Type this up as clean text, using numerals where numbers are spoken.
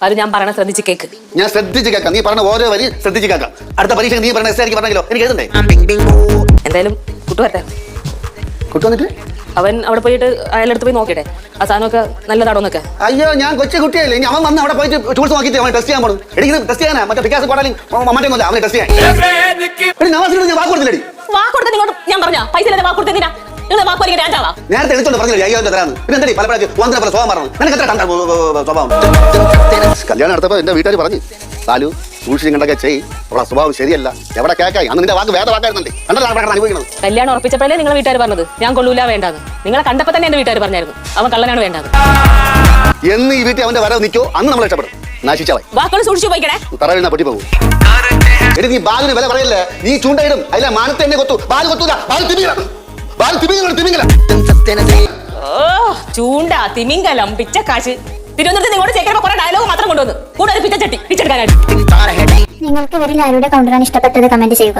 അത് ഞാൻ പറയണ ശ്രദ്ധിച്ച് കേക്ക്. ഞാൻ ശ്രദ്ധിച്ച് കേൾക്കാം. നീ പറഞ്ഞ ഓരോ വരി ശ്രദ്ധിച്ച് കേൾക്കാം. അടുത്ത പരീക്ഷ നീ പറഞ്ഞ എസ് പറഞ്ഞല്ലോ, എനിക്ക് എഴുതണ്ടേ? എന്തായാലും കുട്ടു വരട്ടെ. കുട്ടി വന്നിട്ട് അവൻ അവിടെ പോയിട്ട് അയാളടുത്ത് പോയി നോക്കിട്ടെ ആ സാധനമൊക്കെ നല്ലതാണോ എന്നൊക്കെ. അയ്യോ, ഞാൻ കൊച്ചു കുട്ടിയല്ലേ. ഇനി അവൻ വന്ന് അവിടെ പോയിട്ട് ടൂൾസ് നോക്കിയിട്ട് അവൻ ടെസ്റ്റ് ചെയ്യാൻ പോകണം. എനിക്ക് ടെസ്റ്റ് ചെയ്യാനാ, മറ്റേ വികാസ് കോടാലും മറ്റൊന്നുമില്ല, അവനെ ടെസ്റ്റ് ചെയ്യാൻ. നവാസിനോട് ഞാൻ വാക്ക് കൊടുത്തില്ലേ? വാക്ക് കൊടുത്ത നിങ്ങളോട് ഞാൻ പറഞ്ഞ പൈസ ഇല്ലാതെ വാക്ക് കൊടുത്തതിനാ നിങ്ങൾ വാക്ക് പറഞ്ഞ രാജാവാ. നേരത്തെ എടുത്തോണ്ട് പറഞ്ഞില്ലേ 5000 തരാന്ന്. പിന്നെ എന്താ പലപ്പോഴും വന്നിട്ട് പോലെ സ്വഭാവം പറഞ്ഞു. നിനക്ക് എത്ര കണ്ട സ്വഭാവം? കല്യാണം നടത്തപ്പോ എന്റെ വീട്ടുകാർ പറഞ്ഞു, സാലു സൂക്ഷിച്ചും കണ്ടൊക്കെ ചെയ്, അവളെ സ്വഭാവം ശരിയല്ല. എവിടെ കേക്കായി അന്ന് നിന്റെ വാക്ക് വേറെ വാക്കായിരുന്നുണ്ട്. കണ്ടല്ലോ അനുഭവിക്കുന്നത്. കല്യാണം ഉറപ്പിച്ചപ്പോഴേ നിങ്ങളെ വീട്ടുകാർ പറഞ്ഞത് ഞാൻ കൊള്ളൂല വേണ്ടാന്ന്. നിങ്ങളെ കണ്ടപ്പോ തന്നെ എന്റെ വീട്ടുകാർ പറഞ്ഞായിരുന്നു അവൻ കള്ളനാണ് വേണ്ടത് എന്ന്. ഈ വീട്ടിൽ അവന്റെ വരവ് നിൽക്കോ അന്ന് നമ്മൾ രക്ഷപ്പെടും. നാശിച്ചവൻ വാക്കുകൾ സൂക്ഷിച്ചു പോയിക്കണേ. തറ വീണ പൊട്ടി പോകും. എടി നീ ബാലിന് വില പറയല്ലേ? നീ ചൂണ്ടയിടും, അതിലെ മാനത്തെ എന്നെ കൊത്തു. ബാല് കൊത്തൂല, ബാല് തിമിങ്ങലം. ചൂണ്ട, തിമിംഗലം, പിച്ചക്കാശ്. തിരുവനന്തപുരത്ത് നിങ്ങളുടെ ചേക്കരപ്പോ കുറെ ഡയലോഗ് മാത്രം കൊണ്ടുവന്നു. കൂടെ ഒരു പിച്ചച്ചട്ടി പിച്ചെടുക്കാനായിട്ട്. നിങ്ങൾക്ക് ഇവരിൽ ആരുടെ കൗണ്ടറാണ് ഇഷ്ടപ്പെട്ടത്? കമന്റ് ചെയ്യുക.